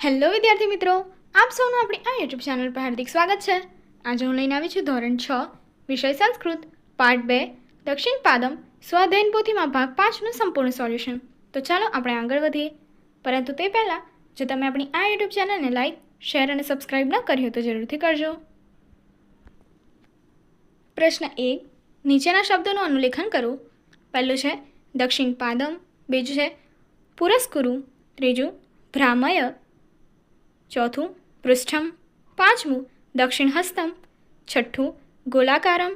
Hello વિદ્યાર્થી મિત્રો, આપ સૌનું આપણી આ યુટ્યુબ ચેનલ પર હાર્દિક સ્વાગત છે। આજે હું લઈને આવી છું ધોરણ 6 વિષય સંસ્કૃત પાર્ટ 2 દક્ષિણ પાદમ સ્વાધ્યાયન પોથીમાં ભાગ 5નું સંપૂર્ણ સોલ્યુશન। તો ચાલો આપણે આગળ વધીએ, પરંતુ તે પહેલાં જો તમે આપણી આ યુટ્યુબ ચેનલને લાઇક, શેર અને સબસ્ક્રાઇબ ન કરી હોય તો જરૂરથી કરજો। પ્રશ્ન 1, નીચેના શબ્દોનું અનુલેખન કરો। પહેલું છે દક્ષિણ પાદમ, બીજું છે પુરસ્કુરુ, ત્રીજું ભ્રામય, ચોથું પૃષ્ઠમ, પાંચમું દક્ષિણ હસ્તમ, છઠ્ઠું ગોલાકારમ,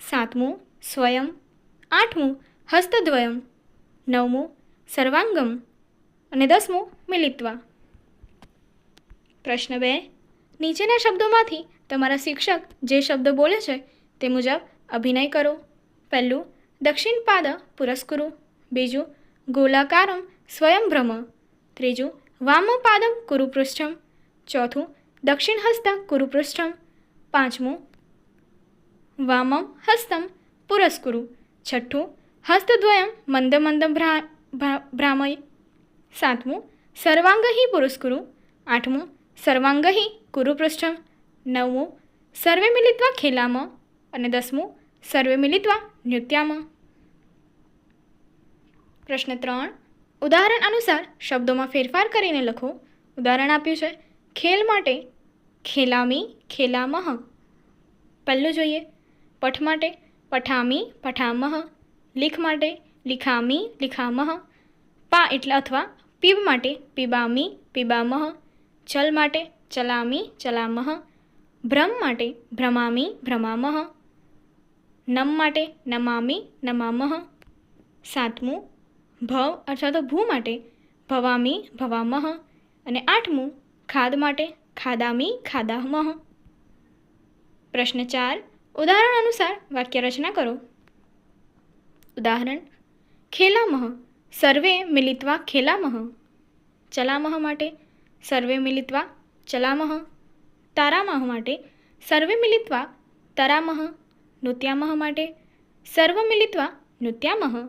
સાતમું સ્વયં, આઠમું હસ્તદ્વયમ, નવમું સર્વાંગમ અને 10મું મિલિત્વા। પ્રશ્ન 2, નીચેના શબ્દોમાંથી તમારા શિક્ષક જે શબ્દ બોલે છે તે મુજબ અભિનય કરો। પહેલું દક્ષિણ પાદ પુરસ્કુરુ, બીજું ગોલાકારમ સ્વયંભ્રમ, ત્રીજું વામપાદમ કુરુપૃષ્ઠમ, ચોથું દક્ષિણ હસ્ત કુરુપૃષ્ઠમ, પાંચમું વામમ હસ્તમ પુરસ્કુરુ, છઠ્ઠું હસ્તદ્વયમ મંદ મંદ ભ્રામય, સાતમું સર્વાંગહી પુરસ્કુરુ, આઠમું સર્વાંગહી કુરુપૃષ્ઠમ, નવમું સર્વે મિલિત્વા ખેલામ અને 10મું સર્વે મિલિત્વા નૃત્યામ। પ્રશ્ન 3, ઉદાહરણ અનુસાર શબ્દોમાં ફેરફાર કરીને લખો। ઉદાહરણ આપ્યું છે ખેલ માટે ખેલામી ખેલામહ, પહેલું જોઈએ પઠ માટે પઠામી પઠામહ, લીખ માટે લિખામી લિખામહ, પા એટલે અથવા પીબ માટે પીબામી પીબામહ, ચલ માટે ચલામી ચલામહ, ભ્રમ માટે ભ્રમામી ભ્રમામહ, નમ માટે નમામી નમામહ, સાતમું ભવ અથવા તો ભૂ માટે ભવામી ભવામહ અને આઠમું ખાદ માટે ખાદામી ખાદામહ। પ્રશ્ન 4, ઉદાહરણ અનુસાર વાક્ય રચના કરો। ઉદાહરણ ખેલામહ સર્વે મિલિત્વા ખેલામહ, ચલામહ માટે સર્વે મિલિત્વા ચલામહ, તારામહ માટે સર્વે મિલિત્વા તરામહ, નૃત્યામહ માટે સર્વ મિલિત્વા નૃત્યામહ,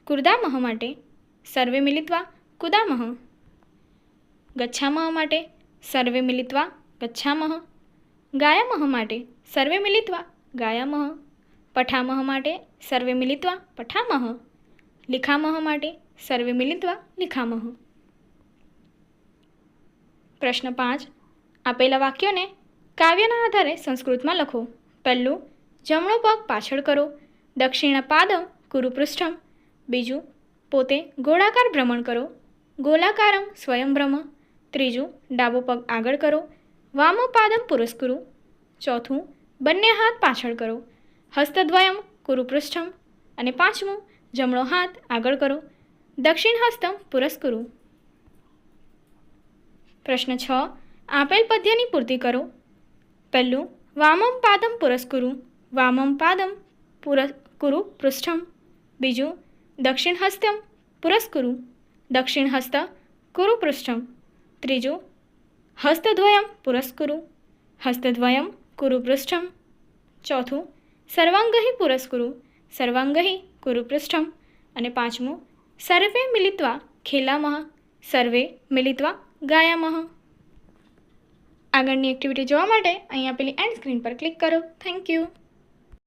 કુર્દામહ માટે સર્વે મિલિત્વા કુદામહ, ગચ્છામહ માટે સર્વે મિલિત્વા ગચ્છામહ, ગાયામહ માટે સર્વે મિલિત્વા ગાયામહ, પઠામહ માટે સર્વે મિલિત્વા પઠામહ, લિખામહ માટે સર્વે મિલિત્વા લિખામહ। પ્રશ્ન 5, આપેલા વાક્યોને કાવ્યના આધારે સંસ્કૃતમાં લખો। પહેલું જમણો પગ પાછળ કરો, દક્ષિણ પાદમ કુરુપૃષ્ઠમ, બીજું પોતે ગોળાકાર ભ્રમણ કરો, ગોલાકારમ સ્વયંભ્રમ, ત્રીજું ડાબો પગ આગળ કરો, વામપાદમ પુરસ્કુરુ, ચોથું બંને હાથ પાછળ કરો, હસ્તદ્વયમ કુરુપૃષ્ઠમ અને પાંચમું જમણો હાથ આગળ કરો, દક્ષિણ હસ્તમ પુરસ્કુરુ। પ્રશ્ન 6, આપેલ પદ્યની પૂર્તિ કરો। પહેલું વામમ પાદમ પુરસ્કુરુ, વામમ પાદમ કુરુ પૃષ્ઠમ, બીજું દક્ષિણ હસ્તમ પુરસ્કુરુ, દક્ષિણ હસ્ત કુરુ પૃષ્ઠમ, ત્રીજું હસ્તદ્વયમ પુરસ્કુરુ, હસ્તદ્વયમ કુરુ પૃષ્ઠમ, ચોથું સર્વાંગહી પુરસ્કુરુ, સર્વાંગહી કુરુ પૃષ્ઠમ અને પાંચમું સર્વે મિલિત્વા ખેલામહ, સર્વે મિલિત્વા ગાયામહ। આગળની એક્ટિવિટી જોવા માટે અહીં આપેલી એન્ડ સ્ક્રીન પર ક્લિક કરો। Thank you.